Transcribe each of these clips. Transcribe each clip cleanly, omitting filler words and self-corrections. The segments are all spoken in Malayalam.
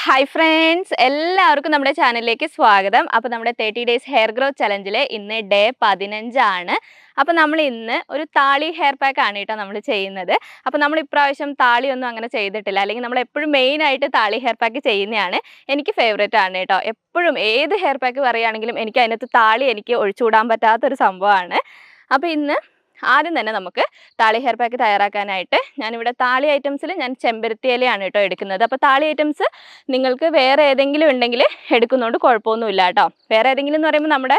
ഹായ് ഫ്രണ്ട്സ്, എല്ലാവർക്കും നമ്മുടെ ചാനലിലേക്ക് സ്വാഗതം. അപ്പോൾ നമ്മുടെ 30 ഡേയ്സ് ഹെയർ ഗ്രോത്ത് ചലഞ്ചിൽ ഇന്ന് ഡേ 15 ആണ്. അപ്പോൾ നമ്മൾ ഇന്ന് ഒരു താളി ഹെയർ പാക്ക് ആണ് കേട്ടോ നമ്മൾ ചെയ്യുന്നത്. അപ്പോൾ നമ്മൾ ഇപ്രാവശ്യം താളിയൊന്നും അങ്ങനെ ചെയ്തിട്ടില്ല, അല്ലെങ്കിൽ നമ്മൾ എപ്പോഴും മെയിനായിട്ട് താളി ഹെയർ പാക്ക് ചെയ്യുന്നതാണ്. എനിക്ക് ഫേവറേറ്റ് ആണ് കേട്ടോ. എപ്പോഴും ഏത് ഹെയർ പാക്ക് പറയുകയാണെങ്കിലും എനിക്ക് അതിനകത്ത് താളി എനിക്ക് ഒഴിച്ചുകൂടാൻ പറ്റാത്തൊരു സംഭവമാണ്. അപ്പോൾ ഇന്ന് ആദ്യം തന്നെ നമുക്ക് താളി ഹെയർ പാക്ക് തയ്യാറാക്കാനായിട്ട് ഞാനിവിടെ താളി ഐറ്റംസിൽ ഞാൻ ചെമ്പരത്തി ഇലയാണ് കേട്ടോ എടുക്കുന്നത്. അപ്പോൾ താളി ഐറ്റംസ് നിങ്ങൾക്ക് വേറെ ഏതെങ്കിലും ഉണ്ടെങ്കിൽ എടുക്കുന്നതുകൊണ്ട് കുഴപ്പമൊന്നുമില്ല കേട്ടോ. വേറെ ഏതെങ്കിലും എന്ന് പറയുമ്പോൾ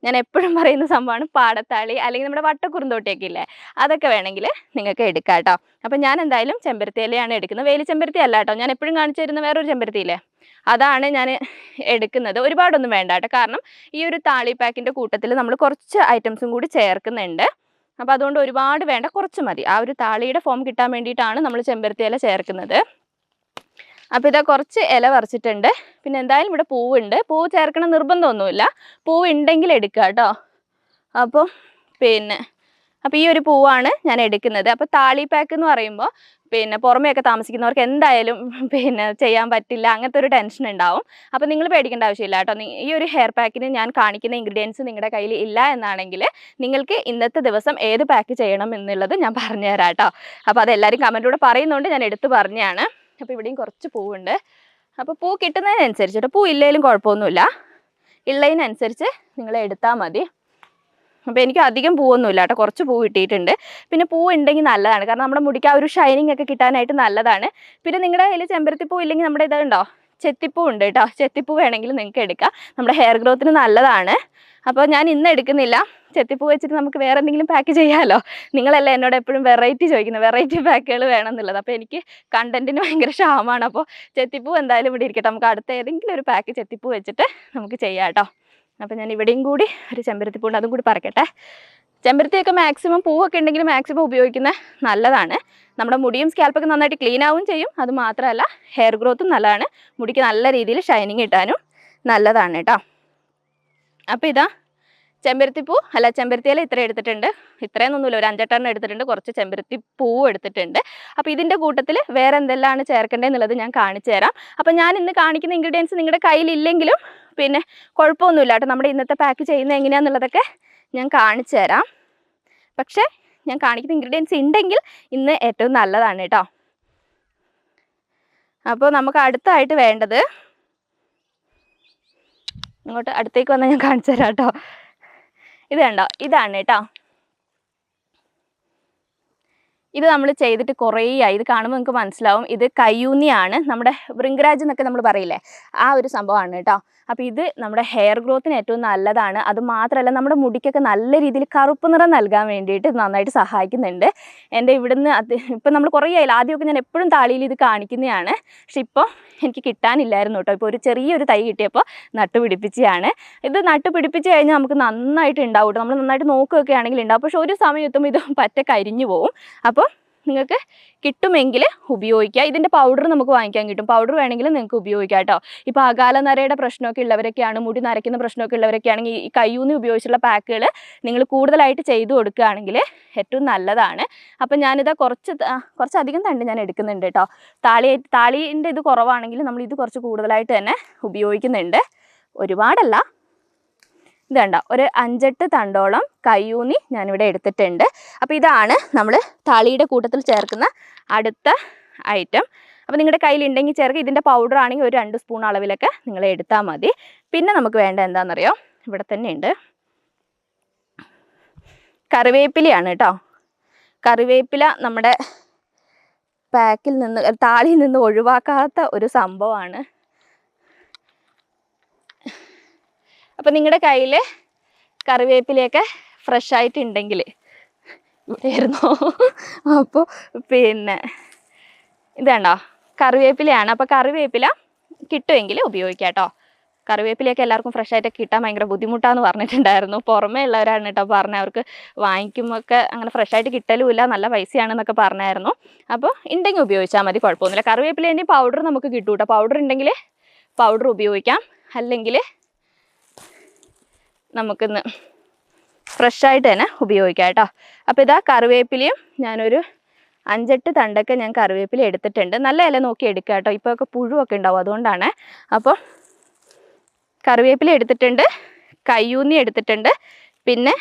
ഞാൻ എപ്പോഴും പറയുന്ന സംഭവമാണ് പാടത്താളി, അല്ലെങ്കിൽ നമ്മുടെ വട്ടക്കുറുന്തോട്ടിയൊക്കെ ഇല്ലേ, അതൊക്കെ വേണമെങ്കിൽ നിങ്ങൾക്ക് എടുക്കാം കേട്ടോ. അപ്പം ഞാൻ എന്തായാലും ചെമ്പരത്തി ഇലയാണ് എടുക്കുന്നത്. വേലി ചെമ്പരത്തി അല്ല കേട്ടോ, ഞാൻ എപ്പോഴും കാണിച്ചു തരുന്ന വേറൊരു ചെമ്പരത്തി ഇല്ലേ, അതാണ് ഞാൻ എടുക്കുന്നത്. ഒരുപാടൊന്നും വേണ്ട കേട്ടോ, കാരണം ഈ ഒരു താളി പാക്കിൻ്റെ കൂട്ടത്തിൽ നമ്മൾ കുറച്ച് ഐറ്റംസും കൂടി ചേർക്കുന്നുണ്ട്. അപ്പോൾ അതുകൊണ്ട് ഒരുപാട് വേണ്ട, കുറച്ച് മതി. ആ ഒരു താളിയുടെ ഫോം കിട്ടാൻ വേണ്ടിയിട്ടാണ് നമ്മൾ ചെമ്പരത്തി ഇല ചേർക്കുന്നത്. അപ്പോൾ ഇതാ കുറച്ച് ഇല പറിച്ചിട്ടുണ്ട്. പിന്നെ എന്തായാലും ഇവിടെ പൂവുണ്ട്. പൂവ് ചേർക്കണം നിർബന്ധമൊന്നുമില്ല, പൂവ് ഉണ്ടെങ്കിൽ എടുക്കുക കേട്ടോ. അപ്പോൾ ഈ ഒരു പൂവാണ് ഞാൻ എടുക്കുന്നത്. അപ്പോൾ താളി പാക്ക് എന്ന് പറയുമ്പോൾ പുറമെയൊക്കെ താമസിക്കുന്നവർക്ക് എന്തായാലും ചെയ്യാൻ പറ്റില്ല, അങ്ങനത്തെ ഒരു ടെൻഷൻ ഉണ്ടാവും. അപ്പോൾ നിങ്ങൾ പേടിക്കേണ്ട ആവശ്യമില്ല കേട്ടോ. ഈ ഒരു ഹെയർ പാക്കിന് ഞാൻ കാണിക്കുന്ന ഇൻഗ്രീഡിയൻസ് നിങ്ങളുടെ കയ്യിൽ ഇല്ല എന്നാണെങ്കിൽ നിങ്ങൾക്ക് ഇന്നത്തെ ദിവസം ഏത് പാക്ക് ചെയ്യണം എന്നുള്ളത് ഞാൻ പറഞ്ഞുതരാം കേട്ടോ. അപ്പോൾ അതെല്ലാവരും കമൻറ്റിലൂടെ പറയുന്നതുകൊണ്ട് ഞാൻ എടുത്ത് പറഞ്ഞതാണ്. അപ്പോൾ ഇവിടെയും കുറച്ച് പൂവുണ്ട്. അപ്പോൾ പൂ കിട്ടുന്നതിനനുസരിച്ച് കേട്ടോ, പൂ ഇല്ലെങ്കിലും കുഴപ്പമൊന്നുമില്ല, ഉള്ളതിനനുസരിച്ച് നിങ്ങൾ എടുത്താൽ മതി. അപ്പോൾ എനിക്ക് അധികം പൂവൊന്നുമില്ല കേട്ടോ, കുറച്ച് പൂ കിട്ടിയിട്ടുണ്ട്. പിന്നെ പൂ ഉണ്ടെങ്കിൽ നല്ലതാണ്, കാരണം നമ്മുടെ മുടിക്ക് ആ ഒരു ഷൈനിങ് ഒക്കെ കിട്ടാനായിട്ട് നല്ലതാണ്. പിന്നെ നിങ്ങളുടെ കയ്യിൽ ചെമ്പരത്തിപ്പൂ ഇല്ലെങ്കിൽ നമ്മുടെ ഇതുണ്ടോ, ചെത്തിപ്പൂ ഉണ്ട് കേട്ടോ, ചെത്തിപ്പൂ വേണമെങ്കിൽ നിങ്ങൾക്ക് എടുക്കാം, നമ്മുടെ ഹെയർ ഗ്രോത്തിന് നല്ലതാണ്. അപ്പോൾ ഞാൻ ഇന്ന് എടുക്കുന്നില്ല. ചെത്തിപ്പൂ വെച്ചിട്ട് നമുക്ക് വേറെ എന്തെങ്കിലും പാക്ക് ചെയ്യാമല്ലോ. നിങ്ങളല്ല എന്നോട് എപ്പോഴും വെറൈറ്റി ചോദിക്കുന്നത്, വെറൈറ്റി പാക്കുകൾ വേണം എന്നുള്ളത്. അപ്പോൾ എനിക്ക് കണ്ടന്റിന് ഭയങ്കര ക്ഷാമമാണ്. അപ്പോൾ ചെത്തിപ്പൂ എന്തായാലും ഇവിടെ ഇരിക്കട്ടെ, നമുക്ക് അടുത്ത ഏതെങ്കിലും ഒരു പാക്ക് ചെത്തിപ്പൂ വെച്ചിട്ട് നമുക്ക് ചെയ്യാം കേട്ടോ. അപ്പോൾ ഞാൻ ഇവിടെയും കൂടി ഒരു ചെമ്പരത്തി പൂണ്ട്, അതും കൂടി പറിക്കട്ടെ. ചെമ്പരത്തിയൊക്കെ മാക്സിമം പൂവൊക്കെ ഉണ്ടെങ്കിൽ മാക്സിമം ഉപയോഗിക്കുന്നത് നല്ലതാണ്. നമ്മുടെ മുടിയും സ്കാൽപ്പൊക്കെ നന്നായിട്ട് ക്ലീൻ ആവുകയും ചെയ്യും. അത് മാത്രമല്ല ഹെയർ ഗ്രോത്തും നല്ലതാണ്, മുടിക്ക് നല്ല രീതിയിൽ ഷൈനിങ് കിട്ടാനും നല്ലതാണ് കേട്ടോ. അപ്പോൾ ഇതാ ചെമ്പരത്തിപ്പൂ അല്ല ചെമ്പരത്തി ഇല ഇത്ര എടുത്തിട്ടുണ്ട്. ഇത്രയൊന്നുമില്ല, ഒരു 5-8 എടുത്തിട്ടുണ്ട്. കുറച്ച് ചെമ്പരത്തി പൂവ് എടുത്തിട്ടുണ്ട്. അപ്പോൾ ഇതിൻ്റെ കൂട്ടത്തിൽ വേറെ എന്തെല്ലാമാണ് ചേർക്കേണ്ടതെന്നുള്ളത് ഞാൻ കാണിച്ചു തരാം. അപ്പോൾ ഞാൻ ഇന്ന് കാണിക്കുന്ന ഇൻഗ്രീഡിയൻസ് നിങ്ങളുടെ കയ്യിലില്ലെങ്കിലും കുഴപ്പമൊന്നുമില്ല കേട്ടോ. നമ്മുടെ ഇന്നത്തെ പാക്ക് ചെയ്യുന്നത് എങ്ങനെയാണെന്നുള്ളതൊക്കെ ഞാൻ കാണിച്ചു തരാം. പക്ഷേ ഞാൻ കാണിക്കുന്ന ഇൻഗ്രീഡിയൻസ് ഉണ്ടെങ്കിൽ ഇന്ന് ഏറ്റവും നല്ലതാണ് കേട്ടോ. അപ്പോൾ നമുക്ക് അടുത്തായിട്ട് വേണ്ടത്, ഇങ്ങോട്ട് അടുത്തേക്ക് വന്നാൽ ഞാൻ കാണിച്ചു തരാം കേട്ടോ. ഇത് കണ്ടോ, ഇതാണ് കേട്ടോ. ഇത് നമ്മൾ ചെയ്തിട്ട് കുറേ ആയി. ഇത് കാണുമ്പോൾ നിങ്ങൾക്ക് മനസ്സിലാവും, ഇത് കയ്യൂന്നിയാണ്, നമ്മുടെ ഭൃംഗരാജ് എന്നൊക്കെ നമ്മൾ പറയില്ലേ, ആ ഒരു സംഭവമാണ് കേട്ടോ. അപ്പോൾ ഇത് നമ്മുടെ ഹെയർ ഗ്രോത്തിന് ഏറ്റവും നല്ലതാണ്. അത് മാത്രമല്ല നമ്മുടെ മുടിക്കൊക്കെ നല്ല രീതിയിൽ കറുപ്പ് നിറം നൽകാൻ വേണ്ടിയിട്ട് നന്നായിട്ട് സഹായിക്കുന്നുണ്ട്. എൻ്റെ ഇവിടുന്ന് ഇപ്പം നമ്മൾ കുറേ ആയില്ല, ആദ്യമൊക്കെ ഞാൻ എപ്പോഴും താളിയിൽ ഇത് കാണിക്കുന്നതാണ്. പക്ഷെ ഇപ്പോൾ എനിക്ക് കിട്ടാനില്ലായിരുന്നു കേട്ടോ. ഇപ്പോൾ ഒരു ചെറിയൊരു തൈ കിട്ടിയപ്പോൾ നട്ടുപിടിപ്പിച്ചതാണ്. ഇത് നട്ടുപിടിപ്പിച്ച് കഴിഞ്ഞാൽ നമുക്ക് നന്നായിട്ട് ഉണ്ടാവും കേട്ടോ. നമ്മൾ നന്നായിട്ട് നോക്കുകയൊക്കെ ആണെങ്കിൽ ഉണ്ടാവും. പക്ഷെ ഒരു സമയം എത്തുമ്പോൾ ഇത് പറ്റ കരിഞ്ഞു പോകും. അപ്പോൾ നിങ്ങൾക്ക് കിട്ടുമെങ്കിൽ ഉപയോഗിക്കുക. ഇതിൻ്റെ പൗഡർ നമുക്ക് വാങ്ങിക്കാൻ കിട്ടും, പൗഡർ വേണമെങ്കിൽ നിങ്ങൾക്ക് ഉപയോഗിക്കാം കേട്ടോ. ഇപ്പോൾ അകാല നരയുടെ പ്രശ്നമൊക്കെ ഉള്ളവരൊക്കെയാണ്, മുടി നരയ്ക്കുന്ന പ്രശ്നമൊക്കെ ഉള്ളവരൊക്കെയാണെങ്കിൽ ഈ കയ്യൂന്നി ഉപയോഗിച്ചുള്ള പാക്കുകൾ നിങ്ങൾ കൂടുതലായിട്ട് ചെയ്തു കൊടുക്കുകയാണെങ്കിൽ ഏറ്റവും നല്ലതാണ്. അപ്പം ഞാനിതാ കുറച്ചധികം തണ്ട് ഞാൻ എടുക്കുന്നുണ്ട് കേട്ടോ. താളീൻ്റെ ഇത് കുറവാണെങ്കിൽ നമ്മൾ ഇത് കുറച്ച് കൂടുതലായിട്ട് തന്നെ ഉപയോഗിക്കുന്നുണ്ട്, ഒരുപാടല്ല. ഇത് കണ്ടോ, ഒരു 5-8 തണ്ടോളം കയ്യൂന്നി ഞാനിവിടെ എടുത്തിട്ടുണ്ട്. അപ്പോൾ ഇതാണ് നമ്മൾ താളിയുടെ കൂട്ടത്തിൽ ചേർക്കുന്ന അടുത്ത ഐറ്റം. അപ്പോൾ നിങ്ങളുടെ കയ്യിലുണ്ടെങ്കിൽ ചേർക്കുക. ഇതിൻ്റെ പൗഡർ ആണെങ്കിൽ ഒരു 2 സ്പൂൺ അളവിലൊക്കെ നിങ്ങൾ എടുത്താൽ മതി. പിന്നെ നമുക്ക് വേണ്ട എന്താണെന്നറിയോ, ഇവിടെ തന്നെ ഉണ്ട് കറിവേപ്പിലയാണ് കേട്ടോ. കറിവേപ്പില നമ്മുടെ പാക്കിൽ നിന്ന്, താളിയിൽ നിന്ന് ഒഴിവാക്കാത്ത ഒരു സംഭവമാണ്. അപ്പോൾ നിങ്ങളുടെ കയ്യിൽ കറിവേപ്പിലയൊക്കെ ഫ്രഷ് ആയിട്ടുണ്ടെങ്കിൽ, ഇവിടെ ആയിരുന്നോ, അപ്പോൾ ഇതാണ്ടോ കറിവേപ്പിലയാണ്. അപ്പോൾ കറിവേപ്പില കിട്ടുമെങ്കിൽ ഉപയോഗിക്കാം കേട്ടോ. കറിവേപ്പിലയൊക്കെ എല്ലാവർക്കും ഫ്രഷ് ആയിട്ടൊക്കെ കിട്ടാൻ ഭയങ്കര ബുദ്ധിമുട്ടാന്ന് പറഞ്ഞിട്ടുണ്ടായിരുന്നു. പുറമേ ഉള്ളവരാണ് കേട്ടോ പറഞ്ഞത്, അവർക്ക് വാങ്ങിക്കുമ്പോഴൊക്കെ അങ്ങനെ ഫ്രഷ് ആയിട്ട് കിട്ടലുമില്ല, നല്ല പൈസയാണെന്നൊക്കെ പറഞ്ഞായിരുന്നു. അപ്പോൾ ഉണ്ടെങ്കിൽ ഉപയോഗിച്ചാൽ മതി, കുഴപ്പമൊന്നുമില്ല. കറിവേപ്പിലേൻ്റെ പൗഡർ നമുക്ക് കിട്ടും കേട്ടോ. പൗഡർ ഉണ്ടെങ്കിൽ പൗഡർ ഉപയോഗിക്കാം, അല്ലെങ്കിൽ നമുക്കിന്ന് ഫ്രഷ് ആയിട്ട് തന്നെ ഉപയോഗിക്കാം കേട്ടോ. അപ്പോൾ ഇതാ കറിവേപ്പിലയും ഞാനൊരു 5-8 തണ്ടൊക്കെ ഞാൻ കറിവേപ്പില എടുത്തിട്ടുണ്ട്. നല്ല ഇല നോക്കി എടുക്കുക കേട്ടോ, ഇപ്പോൾ ഒക്കെ പുഴുവൊക്കെ ഉണ്ടാവും, അതുകൊണ്ടാണ്. അപ്പോൾ കറിവേപ്പില എടുത്തിട്ടുണ്ട്, കയ്യൂന്നി എടുത്തിട്ടുണ്ട്, പിന്നെ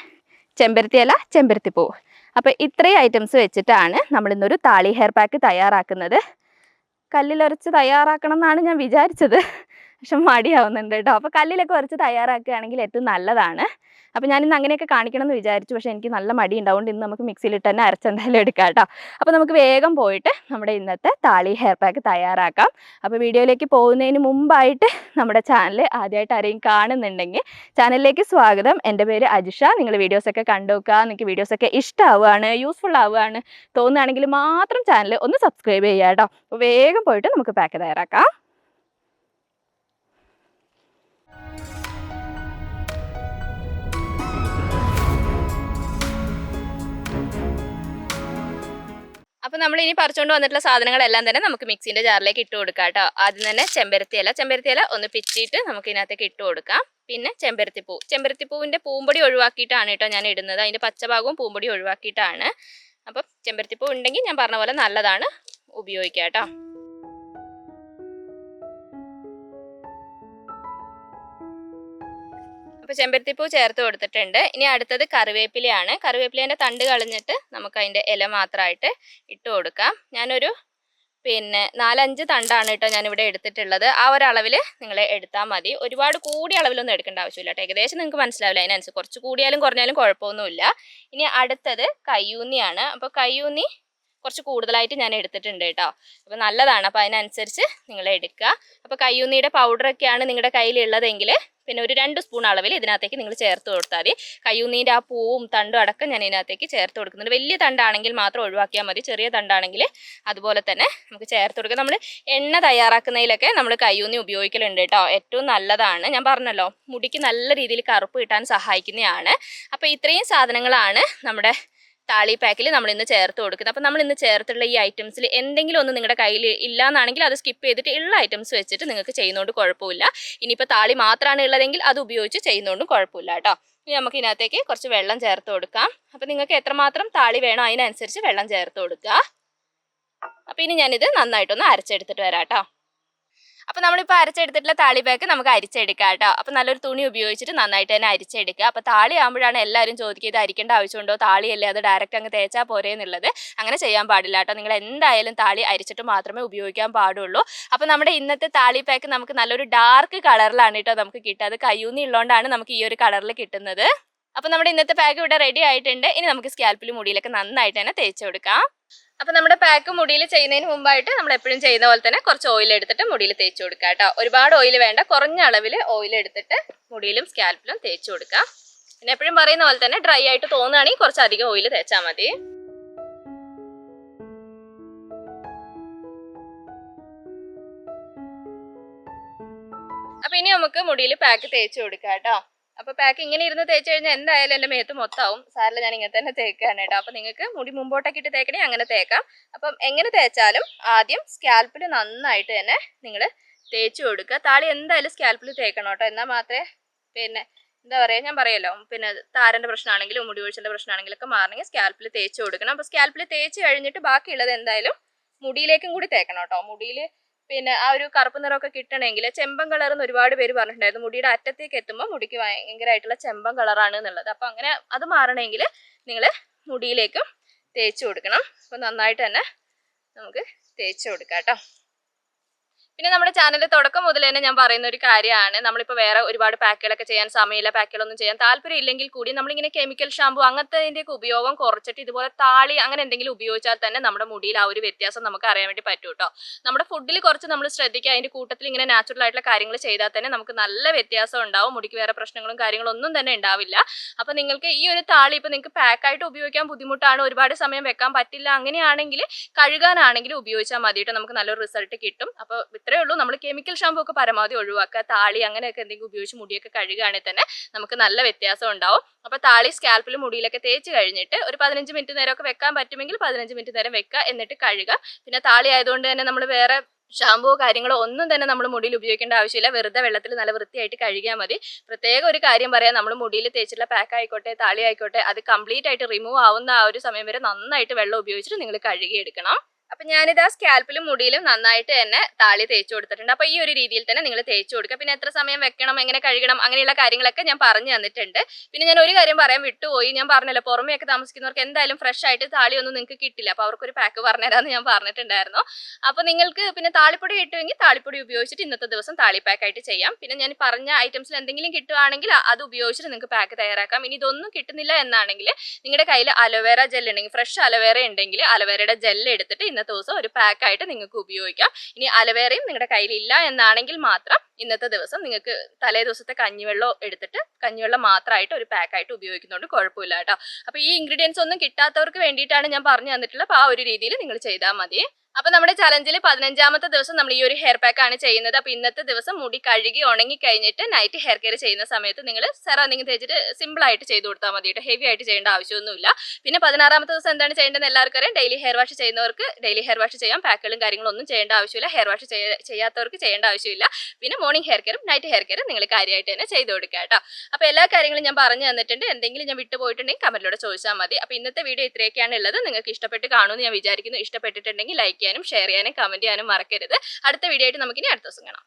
ചെമ്പരത്തി ഇല, ചെമ്പരത്തിപ്പൂവ്. അപ്പോൾ ഇത്രയും ഐറ്റംസ് വെച്ചിട്ടാണ് നമ്മളിന്നൊരു താളി ഹെയർ പാക്ക് തയ്യാറാക്കുന്നത്. കല്ലിലൊരച്ച് തയ്യാറാക്കണം എന്നാണ് ഞാൻ വിചാരിച്ചത്, പക്ഷെ മടിയാവുന്നുണ്ട് കേട്ടോ. അപ്പോൾ കല്ലിലൊക്കെ ഉരച്ച് തയ്യാറാക്കുകയാണെങ്കിൽ ഏറ്റവും നല്ലതാണ്. അപ്പോൾ ഞാനിന്ന് അങ്ങനെയൊക്കെ കാണിക്കണം എന്ന് വിചാരിച്ചു, പക്ഷേ എനിക്ക് നല്ല മടി ഉണ്ടാവുകൊണ്ട് ഇന്ന് നമുക്ക് മിക്സിയിലിട്ട് തന്നെ അരച്ചെന്തായാലും എടുക്കാം കേട്ടോ. അപ്പോൾ നമുക്ക് വേഗം പോയിട്ട് നമ്മുടെ ഇന്നത്തെ താളി ഹെയർ പാക്ക് തയ്യാറാക്കാം. അപ്പോൾ വീഡിയോയിലേക്ക് പോകുന്നതിന് മുമ്പായിട്ട് നമ്മുടെ ചാനൽ ആദ്യമായിട്ട് ആരെയും കാണുന്നുണ്ടെങ്കിൽ ചാനലിലേക്ക് സ്വാഗതം. എൻ്റെ പേര് അജിഷ. നിങ്ങൾ വീഡിയോസൊക്കെ കണ്ടു നോക്കുക. നിങ്ങൾക്ക് വീഡിയോസൊക്കെ ഇഷ്ടമാവുകയാണ്, യൂസ്ഫുൾ ആവുകയാണ് തോന്നുകയാണെങ്കിൽ മാത്രം ചാനൽ ഒന്ന് സബ്സ്ക്രൈബ് ചെയ്യുക കേട്ടോ. അപ്പോൾ വേഗം പോയിട്ട് നമുക്ക് പാക്ക് തയ്യാറാക്കാം. അപ്പോൾ നമ്മൾ ഇനി പറിച്ചുകൊണ്ട് വന്നിട്ടുള്ള സാധനങ്ങളെല്ലാം തന്നെ നമുക്ക് മിക്സിൻ്റെ ജാറിലേക്ക് ഇട്ട് കൊടുക്കാം കേട്ടോ. ആദ്യം തന്നെ ചെമ്പരത്തി ഇല ഒന്ന് പിച്ചിട്ട് നമുക്ക് ഇതിനകത്തേക്ക് ഇട്ട് കൊടുക്കാം. പിന്നെ ചെമ്പരത്തിപ്പൂവിൻ്റെ പൂമ്പൊടി ഒഴിവാക്കിയിട്ടാണ് കേട്ടോ ഞാൻ ഇടുന്നത്. അതിൻ്റെ പച്ചഭാഗവും പൂമ്പൊടി ഒഴിവാക്കിയിട്ടാണ്. അപ്പം ചെമ്പരത്തിപ്പൂ ഉണ്ടെങ്കിൽ ഞാൻ പറഞ്ഞ പോലെ നല്ലതാണ്, ഉപയോഗിക്കാം കേട്ടോ. അപ്പോൾ ചെമ്പരത്തിപ്പൂ ചേർത്ത് കൊടുത്തിട്ടുണ്ട്. ഇനി അടുത്തത് കറിവേപ്പിലയാണ്. കറിവേപ്പിലേൻ്റെ തണ്ട് കളഞ്ഞിട്ട് നമുക്ക് അതിൻ്റെ ഇല മാത്രമായിട്ട് ഇട്ട് കൊടുക്കാം. ഞാനൊരു 4-5 തണ്ടാണ് കേട്ടോ ഞാനിവിടെ എടുത്തിട്ടുള്ളത്. ആ ഒരളവിൽ നിങ്ങൾ എടുത്താൽ മതി. ഒരുപാട് കൂടിയ അളവിലൊന്നും എടുക്കേണ്ട ആവശ്യമില്ല കേട്ടോ. ഏകദേശം നിങ്ങൾക്ക് മനസ്സിലാവില്ല, അതിനനുസരിച്ച് കുറച്ച് കൂടിയാലും കുറഞ്ഞാലും കുഴപ്പമൊന്നുമില്ല. ഇനി അടുത്തത് കയ്യൂന്നിയാണ്. അപ്പോൾ കയ്യൂന്നി കുറച്ച് കൂടുതലായിട്ട് ഞാൻ എടുത്തിട്ടുണ്ട് കേട്ടോ. അപ്പോൾ നല്ലതാണ്, അപ്പോൾ അതിനനുസരിച്ച് നിങ്ങൾ എടുക്കുക. അപ്പോൾ കയ്യൂന്നിയുടെ പൗഡറൊക്കെയാണ് നിങ്ങളുടെ കയ്യിലുള്ളതെങ്കിൽ പിന്നെ ഒരു 2 സ്പൂൺ അളവിൽ ഇതിനകത്തേക്ക് നിങ്ങൾ ചേർത്ത് കൊടുത്താൽ മതി. കയ്യൂന്നീൻ്റെ ആ പൂവും തണ്ടും അടക്കം ഞാൻ ഇതിനകത്തേക്ക് ചേർത്ത് കൊടുക്കുന്നുണ്ട്. വലിയ തണ്ടാണെങ്കിൽ മാത്രം ഒഴിവാക്കിയാൽ മതി, ചെറിയ തണ്ടാണെങ്കിൽ അതുപോലെ തന്നെ നമുക്ക് ചേർത്ത് കൊടുക്കുക. നമ്മൾ എണ്ണ തയ്യാറാക്കുന്നതിലൊക്കെ നമ്മൾ കയ്യൂന്നി ഉപയോഗിക്കലുണ്ട് കേട്ടോ. ഏറ്റവും നല്ലതാണ്, ഞാൻ പറഞ്ഞല്ലോ, മുടിക്ക് നല്ല രീതിയിൽ കറുപ്പ് കിട്ടാൻ സഹായിക്കുന്നതാണ്. അപ്പോൾ ഇത്രയും സാധനങ്ങളാണ് നമ്മുടെ താളി പാക്കിൽ നമ്മൾ ഇന്ന് ചേർത്ത് കൊടുക്കുന്നത്. അപ്പോൾ നമ്മൾ ഇന്ന് ചേർത്തുള്ള ഈ ഐറ്റംസിൽ എന്തെങ്കിലും ഒന്ന് നിങ്ങളുടെ കയ്യിൽ ഇല്ലാന്നാണെങ്കിൽ അത് സ്കിപ്പ് ചെയ്തിട്ട് ഉള്ള ഐറ്റംസ് വെച്ചിട്ട് നിങ്ങൾക്ക് ചെയ്യുന്നതുകൊണ്ട് കുഴപ്പമില്ല. ഇനിയിപ്പോൾ താളി മാത്രമാണ് ഉള്ളതെങ്കിൽ അത് ഉപയോഗിച്ച് ചെയ്യുന്നതുകൊണ്ടും കുഴപ്പമില്ല കേട്ടോ. ഇനി നമുക്ക് ഇതിനകത്തേക്ക് കുറച്ച് വെള്ളം ചേർത്ത് കൊടുക്കാം. അപ്പോൾ നിങ്ങൾക്ക് എത്രമാത്രം താളി വേണോ അതിനനുസരിച്ച് വെള്ളം ചേർത്ത് കൊടുക്കുക. അപ്പോൾ ഇനി ഞാനിത് നന്നായിട്ടൊന്ന് അരച്ചെടുത്തിട്ട് വരാം കേട്ടോ. അപ്പോൾ നമ്മളിപ്പോൾ അരച്ചെടുത്തിട്ടുള്ള താളി പാക്ക് നമുക്ക് അരിച്ചെടുക്കാം കേട്ടോ. അപ്പോൾ നല്ലൊരു തുണി ഉപയോഗിച്ചിട്ട് നന്നായിട്ട് തന്നെ അരിച്ചെടുക്കുക. അപ്പോൾ താളി ആകുമ്പോഴാണ് എല്ലാവരും ചോദിക്കുക ഇത് അരിക്കേണ്ട ആവശ്യമുണ്ടോ, താളിയല്ലേ അത് ഡയറക്റ്റ് അങ്ങ് തേച്ചാൽ പോരേ എന്നുള്ളത്. അങ്ങനെ ചെയ്യാൻ പാടില്ല കേട്ടോ. നിങ്ങൾ എന്തായാലും താളി അരിച്ചിട്ട് മാത്രമേ ഉപയോഗിക്കാൻ പാടുള്ളൂ. അപ്പോൾ നമ്മുടെ ഇന്നത്തെ താളി പാക്ക് നമുക്ക് നല്ലൊരു ഡാർക്ക് കളറിലാണ് കേട്ടോ നമുക്ക് കിട്ടുക. അത് കയ്യൂന്നി ഉള്ളതുകൊണ്ടാണ് നമുക്ക് ഈ ഒരു കളറിൽ കിട്ടുന്നത്. അപ്പോൾ നമ്മുടെ ഇന്നത്തെ പാക്ക് ഇവിടെ റെഡി ആയിട്ടുണ്ട്. ഇനി നമുക്ക് സ്കാൽപ്പിലും മുടിയിലൊക്കെ നന്നായിട്ട് തന്നെ തേച്ച് കൊടുക്കാം. അപ്പോൾ നമ്മുടെ പാക്ക് മുടിയിൽ ചെയ്യുന്നതിന് മുമ്പായിട്ട് നമ്മൾ എപ്പോഴും ചെയ്യുന്ന പോലെ തന്നെ കുറച്ച് ഓയിൽ എടുത്തിട്ട് മുടിയിൽ തേച്ച് കൊടുക്കുക കേട്ടോ. ഒരുപാട് ഓയിൽ വേണ്ട, കുറഞ്ഞ അളവിൽ ഓയിൽ എടുത്തിട്ട് മുടിയിലും സ്കാൽപ്പിലും തേച്ച് കൊടുക്കുക. പിന്നെ എപ്പോഴും പറയുന്ന പോലെ തന്നെ ഡ്രൈ ആയിട്ട് തോന്നുകയാണെങ്കിൽ കുറച്ചധികം ഓയിൽ തേച്ചാൽ മതി. അപ്പോൾ ഇനി നമുക്ക് മുടിയിൽ പാക്ക് തേച്ച് കൊടുക്കാം കേട്ടോ. അപ്പോൾ പാക്ക് ഇങ്ങനെ ഇരുന്ന് തേച്ച് കഴിഞ്ഞാൽ എന്തായാലും എൻ്റെ മേത്ത് മൊത്തമാവും. സാറിൽ ഞാൻ ഇങ്ങനെ തന്നെ തേക്കുകയാണ് കേട്ടോ. അപ്പോൾ നിങ്ങൾക്ക് മുടി മുമ്പോട്ടൊക്കെ ഇട്ട് തേക്കണേ അങ്ങനെ തേക്കാം. അപ്പം എങ്ങനെ തേച്ചാലും ആദ്യം സ്കാൽപ്പിൽ നന്നായിട്ട് തന്നെ നിങ്ങൾ തേച്ച് കൊടുക്കുക. താളി എന്തായാലും സ്കാൽപ്പിൽ തേക്കണം കേട്ടോ. എന്നാൽ മാത്രമേ എന്താ പറയുക, ഞാൻ പറയല്ലോ, താരൻ്റെ പ്രശ്നമാണെങ്കിലും മുടി ഒഴിച്ചിൻ്റെ പ്രശ്നമാണെങ്കിലൊക്കെ മാറണമെങ്കിൽ സ്കാൽപ്പിൽ തേച്ച് കൊടുക്കണം. അപ്പോൾ സ്കാൽപ്പിൽ തേച്ച് കഴിഞ്ഞിട്ട് ബാക്കിയുള്ളത് എന്തായാലും മുടിയിലേക്കും കൂടി തേക്കണം കേട്ടോ. മുടിയിൽ ആ ഒരു കറുപ്പ് നിറമൊക്കെ കിട്ടണമെങ്കിൽ ചെമ്പൻ കളറെന്ന് ഒരുപാട് പേര് പറഞ്ഞിട്ടുണ്ടായിരുന്നു. മുടിയുടെ അറ്റത്തേക്ക് എത്തുമ്പോൾ മുടിക്ക് ഭയങ്കരമായിട്ടുള്ള ചെമ്പൻ കളറാണ് എന്നുള്ളത്. അപ്പോൾ അങ്ങനെ അത് മാറണമെങ്കിൽ നിങ്ങൾ മുടിയിലേക്കും തേച്ച് കൊടുക്കണം. അപ്പോൾ നന്നായിട്ട് തന്നെ നമുക്ക് തേച്ച് കൊടുക്കാം കേട്ടോ. പിന്നെ നമ്മുടെ ചാനൽ തുടക്കം മുതൽ തന്നെ ഞാൻ പറയുന്ന ഒരു കാര്യമാണ്, നമ്മളിപ്പോൾ വേറെ ഒരുപാട് പാക്കുകളൊക്കെ ചെയ്യാൻ സമയമില്ല, പാക്കുകളൊന്നും ചെയ്യാൻ താല്പര്യം ഇല്ലെങ്കിൽ കൂടി നമ്മളിങ്ങനെ കെമിക്കൽ ഷാമ്പു അങ്ങനത്തേതിൻ്റെയൊക്കെ ഉപയോഗം കുറച്ചിട്ട് ഇതുപോലെ താളി അങ്ങനെ എന്തെങ്കിലും ഉപയോഗിച്ചാൽ തന്നെ നമ്മുടെ മുടിയിൽ ആ ഒരു വ്യത്യാസം നമുക്ക് അറിയാൻ വേണ്ടി പറ്റും കേട്ടോ. നമ്മുടെ ഫുഡിൽ കുറച്ച് നമ്മൾ ശ്രദ്ധിക്കുക, അതിൻ്റെ കൂട്ടത്തിൽ ഇങ്ങനെ നാച്ചുറൽ ആയിട്ടുള്ള കാര്യങ്ങൾ ചെയ്താൽ തന്നെ നമുക്ക് നല്ല വ്യത്യാസം ഉണ്ടാവും. മുടിക്ക് വേറെ പ്രശ്നങ്ങളും കാര്യങ്ങളും ഒന്നും തന്നെ ഉണ്ടാവില്ല. അപ്പോൾ നിങ്ങൾക്ക് ഈ ഒരു താളി ഇപ്പോൾ നിങ്ങൾക്ക് പാക്കായിട്ട് ഉപയോഗിക്കാൻ ബുദ്ധിമുട്ടാണ്, ഒരുപാട് സമയം വെക്കാൻ പറ്റില്ല, അങ്ങനെയാണെങ്കിൽ കഴുകാനാണെങ്കിലും ഉപയോഗിച്ചാൽ മതി കേട്ടോ. നമുക്ക് നല്ലൊരു റിസൾട്ട് കിട്ടും. അപ്പോൾ അത്രേ ഉള്ളൂ. നമ്മൾ കെമിക്കൽ ഷാമ്പൂ ഒക്കെ പരമാവധി ഒഴിവാക്കുക. താളി അങ്ങനെയൊക്കെ എന്തെങ്കിലും ഉപയോഗിച്ച് മുടിയൊക്കെ കഴുകുകയാണെങ്കിൽ തന്നെ നമുക്ക് നല്ല വ്യത്യാസം ഉണ്ടാവും. അപ്പോൾ താളി സ്കാൽപ്പിൽ മുടിയിലൊക്കെ തേച്ച് കഴിഞ്ഞിട്ട് ഒരു 15 മിനിറ്റ് നേരമൊക്കെ വെക്കാൻ പറ്റുമെങ്കിൽ 15 മിനിറ്റ് നേരം വെക്കുക, എന്നിട്ട് കഴുകുക. പിന്നെ താളി ആയതുകൊണ്ട് തന്നെ നമ്മൾ വേറെ ഷാമ്പുവോ കാര്യങ്ങളോ ഒന്നും തന്നെ നമ്മൾ മുടിയിൽ ഉപയോഗിക്കേണ്ട ആവശ്യമില്ല. വെറുതെ വെള്ളത്തിൽ നല്ല വൃത്തിയായിട്ട് കഴുകിയാൽ മതി. പ്രത്യേക ഒരു കാര്യം പറയാം, നമ്മൾ മുടിയിൽ തേച്ചിട്ടുള്ള പാക്ക് ആയിക്കോട്ടെ താളി ആയിക്കോട്ടെ അത് കംപ്ലീറ്റ് ആയിട്ട് റിമൂവ് ആവുന്ന ആ ഒരു സമയം വരെ നന്നായിട്ട് വെള്ളം ഉപയോഗിച്ചിട്ട് നിങ്ങൾ കഴുകിയെടുക്കണം. അപ്പൊ ഞാനിത് ആ സ്കാൽപ്പിലും മുടിയിലും നന്നായിട്ട് തന്നെ താളി തേച്ച് കൊടുത്തിട്ടുണ്ട്. അപ്പൊ ഈ ഒരു രീതിയിൽ തന്നെ നിങ്ങൾ തേച്ച് കൊടുക്കുക. പിന്നെ എത്ര സമയം വെക്കണം, എങ്ങനെ കഴുകണം, അങ്ങനെയുള്ള കാര്യങ്ങളൊക്കെ ഞാൻ പറഞ്ഞു തന്നിട്ടുണ്ട്. പിന്നെ ഞാൻ ഒരു കാര്യം പറയാൻ വിട്ടുപോയി. ഞാൻ പറഞ്ഞല്ലോ, പുറമെയൊക്കെ താമസിക്കുന്നവർക്ക് എന്തായാലും ഫ്രഷ് ആയിട്ട് താളിയൊന്നും നിങ്ങൾക്ക് കിട്ടില്ല. അപ്പൊ അവർക്കൊരു പാക്ക് പറഞ്ഞുതരാമെന്ന് ഞാൻ പറഞ്ഞിട്ടുണ്ടായിരുന്നു. അപ്പൊ നിങ്ങൾക്ക് പിന്നെ താളിപ്പൊടി കിട്ടുമെങ്കിൽ താളിപ്പൊടി ഉപയോഗിച്ചിട്ട് ഇന്നത്തെ ദിവസം താളി പാക്ക് ആയിട്ട് ചെയ്യാം. പിന്നെ ഞാൻ പറഞ്ഞ ഐറ്റംസിൽ എന്തെങ്കിലും കിട്ടുവാണെങ്കിൽ അത് ഉപയോഗിച്ചിട്ട് നിങ്ങൾക്ക് പാക്ക് തയ്യാറാക്കാം. ഇനി ഇതൊന്നും കിട്ടുന്നില്ല എന്നാണെങ്കിൽ നിങ്ങളുടെ കയ്യിൽ അലോവേറ ജെൽ ഉണ്ടെങ്കിൽ, ഫ്രഷ് അലോവേറ ഉണ്ടെങ്കിൽ അലോവേറയുടെ ജെൽ എടുത്തിട്ട് ഇന്നത്തെ ദിവസം ഒരു പാക്ക് ആയിട്ട് നിങ്ങൾക്ക് ഉപയോഗിക്കാം. ഇനി അലോവേറയും നിങ്ങളുടെ കയ്യിലില്ല എന്നാണെങ്കിൽ മാത്രം ഇന്നത്തെ ദിവസം നിങ്ങൾക്ക് തലേ ദിവസത്തെ കഞ്ഞിവെള്ളം എടുത്തിട്ട് കഞ്ഞിവെള്ളം മാത്രമായിട്ട് ഒരു പാക്ക് ആയിട്ട് ഉപയോഗിക്കുന്നതുകൊണ്ട് കുഴപ്പമില്ല കേട്ടോ. അപ്പൊ ഈ ഇൻഗ്രീഡിയൻസ് ഒന്നും കിട്ടാത്തവർക്ക് വേണ്ടിയിട്ടാണ് ഞാൻ പറഞ്ഞു തന്നിട്ടുള്ളത്. അപ്പൊ ആ ഒരു രീതിയിൽ നിങ്ങൾ ചെയ്താൽ മതി. അപ്പൊ നമ്മുടെ ചലഞ്ചിൽ 15ാമത്തെ ദിവസം നമ്മൾ ഈ ഒരു ഹെയർ പാക്ക് ആണ് ചെയ്യുന്നത്. അപ്പൊ ഇന്നത്തെ ദിവസം മുടി കഴുകി ഉണങ്ങി കഴിഞ്ഞിട്ട് നൈറ്റ് ഹെയർ കെയർ ചെയ്യുന്ന സമയത്ത് നിങ്ങൾ സെറാമിങ് തേച്ചിട്ട് സിമ്പിൾ ആയിട്ട് ചെയ്ത് കൊടുത്താൽ മതി കേട്ടോ. ഹെവി ആയിട്ട് ചെയ്യേണ്ട ആവശ്യമൊന്നുമില്ല. പിന്നെ 16ാമത്തെ ദിവസം എന്താണ് ചെയ്യേണ്ടതെന്ന് എല്ലാവർക്കും അറിയാം. ഡെയിലി ഹെയർ വാഷ് ചെയ്യുന്നവർക്ക് ഡെയിലി ഹെയർ വാഷ് ചെയ്യാം. പാക്കുകളും കാര്യങ്ങളും ഒന്നും ചെയ്യേണ്ട ആവശ്യമില്ല. ഹെയർ വാഷ് ചെയ്യാത്തവർക്ക് ചെയ്യേണ്ട ആവശ്യമില്ല. പിന്നെ മോർണിംഗ് ഹെയർ കെയറും നൈറ്റ് ഹെയർ കെയറും നിങ്ങൾ കാര്യമായിട്ട് തന്നെ ചെയ്ത് കൊടുക്കുക കേട്ടോ. അപ്പൊ എല്ലാ കാര്യങ്ങളും ഞാൻ പറഞ്ഞു തന്നിട്ടുണ്ട്. എന്തെങ്കിലും ഞാൻ വിട്ടുപോയിട്ടുണ്ടെങ്കിൽ കമന്റിലൂടെ ചോദിച്ചാൽ മതി. അപ്പൊ ഇന്നത്തെ വീഡിയോ ഇത്രയൊക്കെയാണ് ഉള്ളത്. നിങ്ങൾക്ക് ഇഷ്ടപ്പെട്ട് കാണുമെന്ന് ഞാൻ വിചാരിക്കുന്നു. ഇഷ്ടപ്പെട്ടിട്ടുണ്ടെങ്കിൽ ലൈക്ക് ചെയ്യാനും ഷെയർ ചെയ്യാനും കമന്റ് ചെയ്യാനും മറക്കരുത്. അടുത്ത വീഡിയോ ആയിട്ട് നമുക്കിനി അടുത്ത ദിവസം കാണാം.